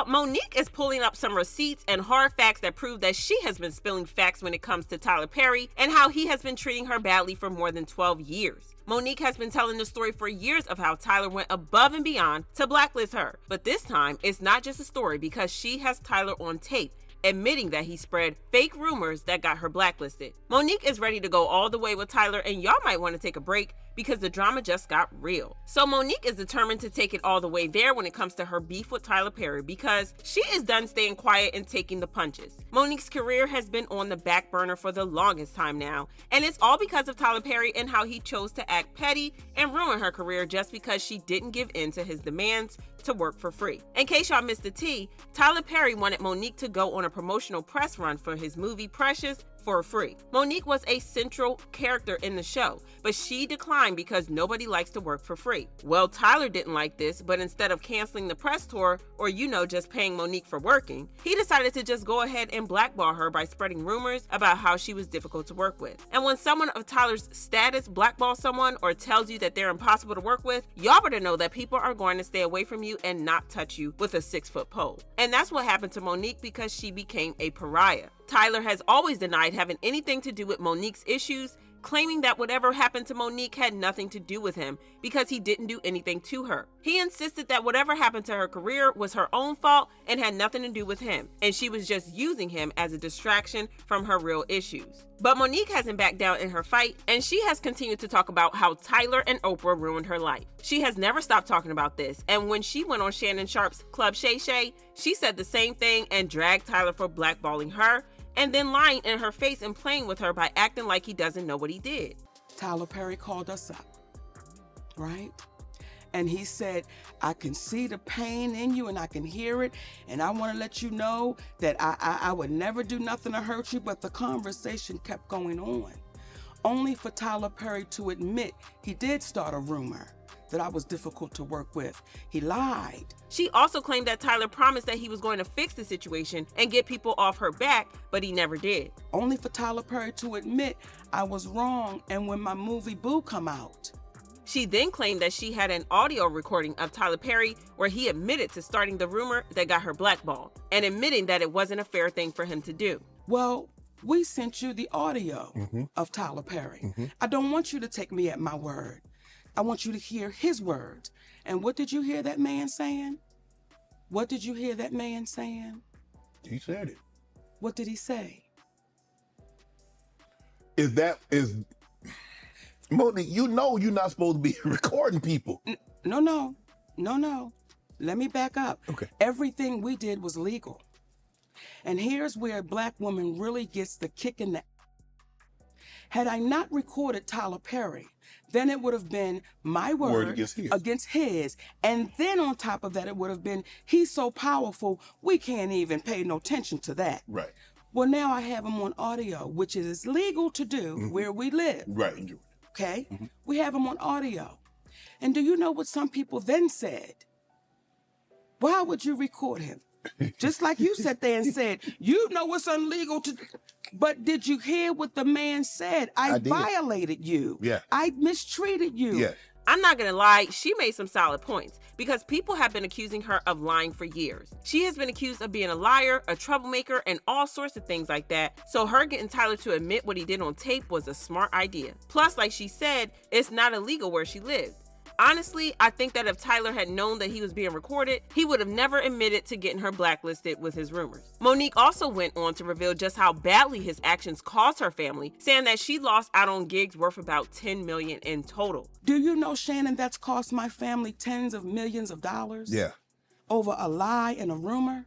Y'all, Monique is pulling up some receipts and hard facts that prove that she has been spilling facts when it comes to Tyler Perry and how he has been treating her badly for more than 12 years. Monique has been telling the story for years of how Tyler went above and beyond to blacklist her. But this time, it's not just a story because she has Tyler on tape, admitting that he spread fake rumors that got her blacklisted. Monique is ready to go all the way with Tyler, and y'all might want to take a break because the drama just got real. So Monique is determined to take it all the way there when it comes to her beef with Tyler Perry because she is done staying quiet and taking the punches. Monique's career has been on the back burner for the longest time now, and it's all because of Tyler Perry and how he chose to act petty and ruin her career just because she didn't give in to his demands to work for free. In case y'all missed the tea, Tyler Perry wanted Monique to go on a promotional press run for his movie Precious for free. Monique was a central character in the show, but she declined because nobody likes to work for free. Well, Tyler didn't like this, but instead of canceling the press tour or just paying Monique for working, he decided to just go ahead and blackball her by spreading rumors about how she was difficult to work with. And when someone of Tyler's status blackballs someone or tells you that they're impossible to work with, y'all better know that people are going to stay away from you and not touch you with a 6-foot pole. And that's what happened to Monique because she became a pariah. Tyler has always denied having anything to do with Monique's issues, claiming that whatever happened to Monique had nothing to do with him because he didn't do anything to her. He insisted that whatever happened to her career was her own fault and had nothing to do with him, and she was just using him as a distraction from her real issues. But Monique hasn't backed down in her fight, and she has continued to talk about how Tyler and Oprah ruined her life. She has never stopped talking about this, and when she went on Shannon Sharp's Club Shay Shay, she said the same thing and dragged Tyler for blackballing her, and then lying in her face and playing with her by acting like he doesn't know what he did. Tyler Perry called us up, right? And he said, I can see the pain in you and I can hear it. And I want to let you know that I would never do nothing to hurt you. But the conversation kept going on, only for Tyler Perry to admit he did start a rumor that I was difficult to work with. He lied. She also claimed that Tyler promised that he was going to fix the situation and get people off her back, but he never did. Only for Tyler Perry to admit I was wrong and when my movie Boo come out. She then claimed that she had an audio recording of Tyler Perry where he admitted to starting the rumor that got her blackballed and admitting that it wasn't a fair thing for him to do. Well, we sent you the audio of Tyler Perry. I don't want you to take me at my word. I want you to hear his words. And what did you hear that man saying? What did you hear that man saying? He said it. What did he say? Is Monique, you know you're not supposed to be recording people. No. Let me back up. Okay. Everything we did was legal. And here's where a black woman really gets the kick in the... Had I not recorded Tyler Perry, then it would have been my word against his. And then on top of that, it would have been, he's so powerful, we can't even pay no attention to that. Right. Well, now I have him on audio, which is legal to do where we live. Right. Okay? We have him on audio. And do you know what some people then said? Why would you record him? Just like you sat there and said, you know it's illegal to... But did you hear what the man said? I violated you. Yeah. I mistreated you. Yeah. I'm not gonna lie, she made some solid points because people have been accusing her of lying for years. She has been accused of being a liar, a troublemaker, and all sorts of things like that. So her getting Tyler to admit what he did on tape was a smart idea. Plus, like she said, it's not illegal where she lived. Honestly, I think that if Tyler had known that he was being recorded, he would have never admitted to getting her blacklisted with his rumors. Monique also went on to reveal just how badly his actions cost her family, saying that she lost out on gigs worth about $10 million in total. Do you know, Shannon, that's cost my family tens of millions of dollars? Yeah. Over a lie and a rumor?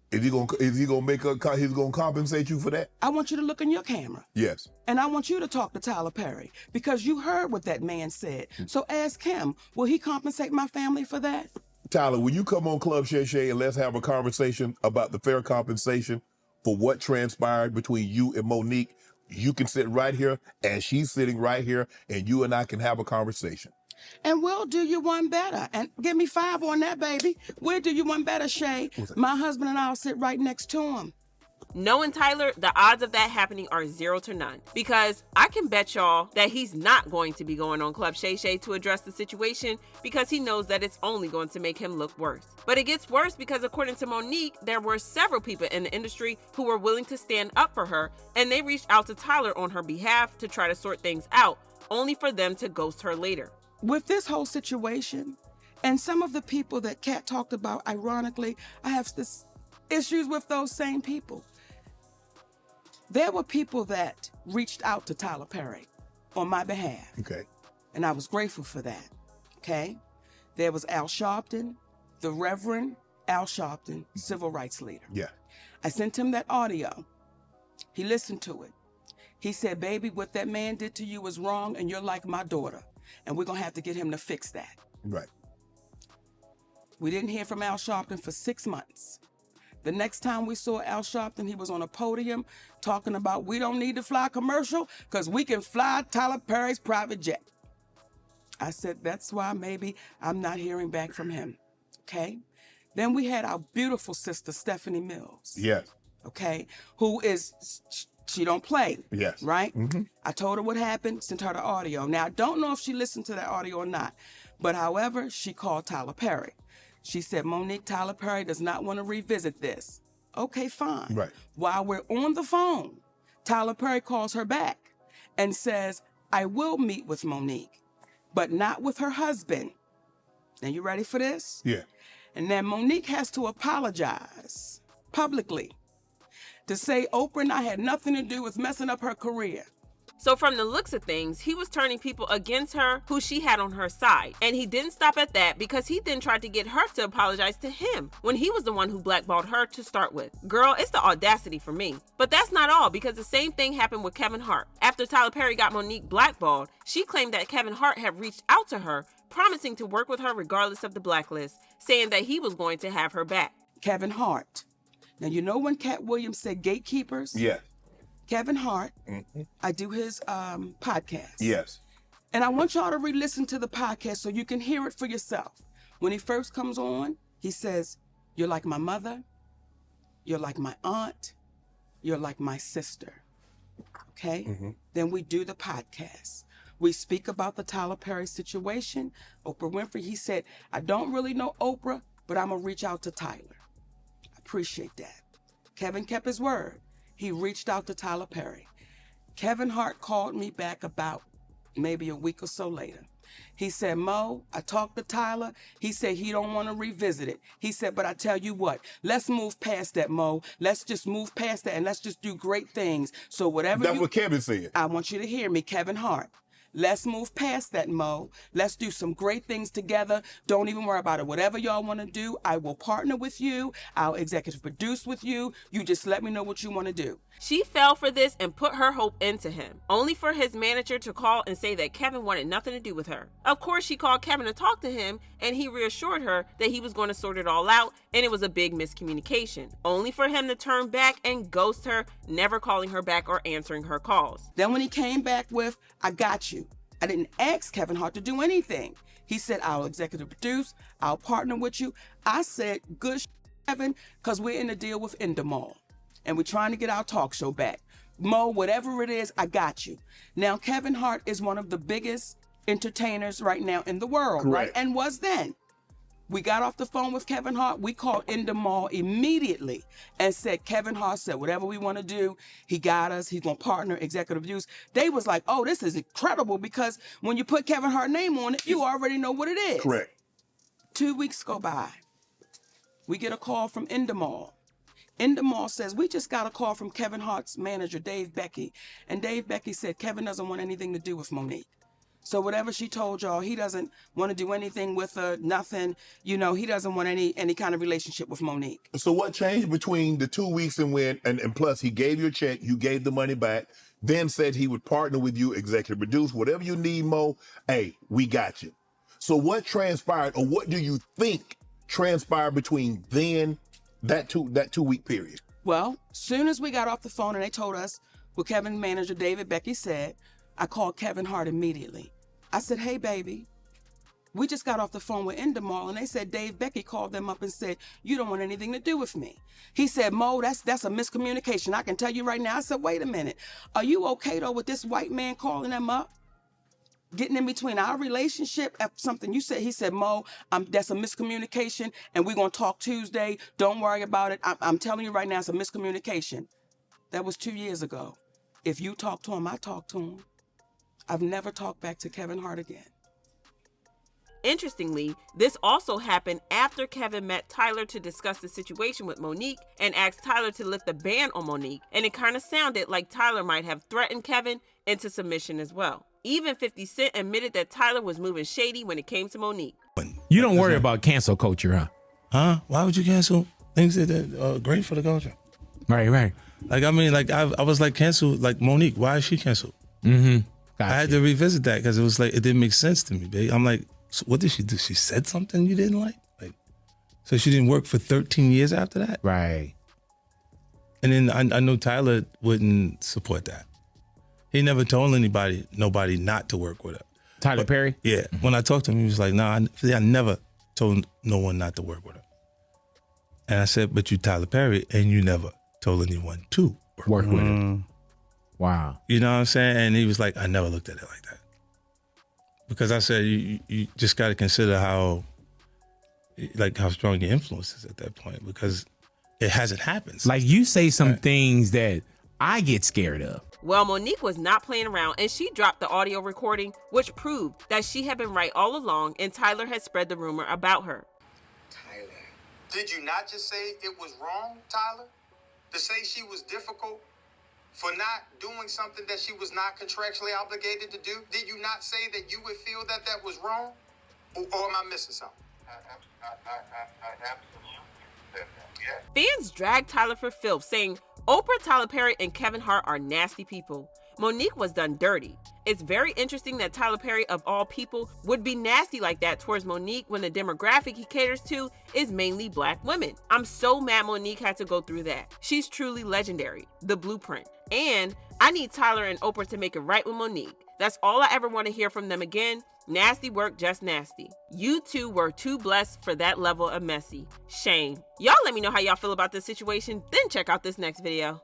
Is he gonna compensate you for that? I want you to look in your camera. Yes. And I want you to talk to Tyler Perry because you heard what that man said. So ask him, will he compensate my family for that? Tyler, will you come on Club Shay Shay and let's have a conversation about the fair compensation for what transpired between you and Monique? You can sit right here and she's sitting right here and you and I can have a conversation. And we'll do you one better. And give me 5 on that, baby. We'll do you one better, Shay. My husband and I'll sit right next to him. Knowing Tyler, the odds of that happening are 0 to none. Because I can bet y'all that he's not going to be going on Club Shay Shay to address the situation because he knows that it's only going to make him look worse. But it gets worse because according to Monique, there were several people in the industry who were willing to stand up for her, and they reached out to Tyler on her behalf to try to sort things out, only for them to ghost her later. With this whole situation, and some of the people that Kat talked about, ironically, I have this issues with those same people. There were people that reached out to Tyler Perry on my behalf. Okay. And I was grateful for that. Okay. There was Al Sharpton, the Reverend Al Sharpton, civil rights leader. Yeah. I sent him that audio. He listened to it. He said, baby, what that man did to you was wrong, and you're like my daughter. And we're going to have to get him to fix that. Right. We didn't hear from Al Sharpton for 6 months. The next time we saw Al Sharpton, he was on a podium talking about we don't need to fly commercial because we can fly Tyler Perry's private jet. I said, that's why maybe I'm not hearing back from him. Okay. Then we had our beautiful sister, Stephanie Mills. Yes. Okay. Who is, she don't play. Yes. Right? Mm-hmm. I told her what happened, sent her the audio. Now, I don't know if she listened to that audio or not, but however, she called Tyler Perry. She said, Monique, Tyler Perry does not want to revisit this. Okay, fine. Right. While we're on the phone, Tyler Perry calls her back and says, I will meet with Monique, but not with her husband. Now, you ready for this? Yeah. And then Monique has to apologize publicly to say Oprah and I had nothing to do with messing up her career. So from the looks of things, he was turning people against her who she had on her side. And he didn't stop at that because he then tried to get her to apologize to him when he was the one who blackballed her to start with. Girl, it's the audacity for me. But that's not all, because the same thing happened with Kevin Hart. After Tyler Perry got Monique blackballed, she claimed that Kevin Hart had reached out to her, promising to work with her regardless of the blacklist, saying that he was going to have her back. Kevin Hart. Now, you know when Cat Williams said gatekeepers? Yeah. Kevin Hart, I do his podcast. Yes. And I want y'all to re-listen to the podcast so you can hear it for yourself. When he first comes on, he says, you're like my mother, you're like my aunt, you're like my sister. Okay? Mm-hmm. Then we do the podcast. We speak about the Tyler Perry situation. Oprah Winfrey, he said, I don't really know Oprah, but I'm going to reach out to Tyler. I appreciate that. Kevin kept his word. He reached out to Tyler Perry. Kevin Hart called me back about maybe a week or so later. He said, Mo, I talked to Tyler. He said he don't want to revisit it. He said, but I tell you what, let's move past that, Mo. Let's just move past that and let's just do great things. So whatever That's what Kevin said. I want you to hear me, Kevin Hart. Let's move past that, Mo. Let's do some great things together. Don't even worry about it. Whatever y'all want to do, I will partner with you. I'll executive produce with you. You just let me know what you want to do. She fell for this and put her hope into him, only for his manager to call and say that Kevin wanted nothing to do with her. Of course, she called Kevin to talk to him, and he reassured her that he was going to sort it all out, and it was a big miscommunication, only for him to turn back and ghost her, never calling her back or answering her calls. Then when he came back with, I got you. I didn't ask Kevin Hart to do anything. He said, I'll executive produce, I'll partner with you. I said, good Kevin, because we're in a deal with Endemol. And we're trying to get our talk show back. Mo, whatever it is, I got you. Now, Kevin Hart is one of the biggest entertainers right now in the world, Correct. right? And was then. We got off the phone with Kevin Hart. We called Endemol immediately and said, Kevin Hart said, whatever we want to do, he got us. He's going to partner, executive produce. They was like, oh, this is incredible because when you put Kevin Hart's name on it, you already know what it is. Correct. 2 weeks go by. We get a call from Endemol. Endemol says, we just got a call from Kevin Hart's manager, Dave Becky. And Dave Becky said, Kevin doesn't want anything to do with Monique. So whatever she told y'all, he doesn't want to do anything with her, nothing. You know, he doesn't want any kind of relationship with Monique. So what changed between the 2 weeks and plus he gave you a check, you gave the money back, then said he would partner with you, executive produce, whatever you need, Mo, hey, we got you. So what transpired, or what do you think transpired between then, that 2 week period? Well, soon as we got off the phone and they told us what Kevin's manager, David Becky, said, I called Kevin Hart immediately. I said, hey, baby, We just got off the phone with Endemol, and they said Dave Becky called them up and said, you don't want anything to do with me. He said, Mo, that's a miscommunication. I can tell you right now. I said, wait a minute. Are you okay, though, with this white man calling them up? Getting in between our relationship after something you said. He said, Mo, that's a miscommunication, and we're going to talk Tuesday. Don't worry about it. I'm telling you right now, it's a miscommunication. That was 2 years ago. If you talk to him, I talk to him. I've never talked back to Kevin Hart again. Interestingly, this also happened after Kevin met Tyler to discuss the situation with Monique and asked Tyler to lift the ban on Monique, and it kind of sounded like Tyler might have threatened Kevin into submission as well. Even 50 Cent admitted that Tyler was moving shady when it came to Monique. You don't worry about cancel culture, huh? Huh? Why would you cancel things that are great for the culture? Right. Like, I mean, like, I was like, canceled, like, Monique, why is she canceled? Mm-hmm. I had to revisit that because it was like, it didn't make sense to me, babe. I'm like, so what did she do? She said something you didn't like? Like, so she didn't work for 13 years after that? Right. And then I know Tyler wouldn't support that. He never told nobody not to work with her. Tyler Perry? Yeah. When I talked to him, he was like, I never told no one not to work with her. And I said, but you Tyler Perry, and you never told anyone to work with her. Wow. You know what I'm saying? And he was like, I never looked at it like that. Because I said, you just got to consider how strong your influence is at that point, because it hasn't happened. Like, you say some things that I get scared of. Well, Monique was not playing around, and she dropped the audio recording, which proved that she had been right all along, and Tyler had spread the rumor about her. Tyler, did you not just say it was wrong, Tyler? To say she was difficult for not doing something that she was not contractually obligated to do? Did you not say that you would feel that was wrong? Or am I missing something? I absolutely said that, yeah. Fans dragged Tyler for filth, saying Oprah, Tyler Perry, and Kevin Hart are nasty people. Monique was done dirty. It's very interesting that Tyler Perry, of all people, would be nasty like that towards Monique when the demographic he caters to is mainly black women. I'm so mad Monique had to go through that. She's truly legendary, the blueprint. And I need Tyler and Oprah to make it right with Monique. That's all I ever want to hear from them again. Nasty work, just nasty. You two were too blessed for that level of messy. Shame. Y'all let me know how y'all feel about this situation, then check out this next video.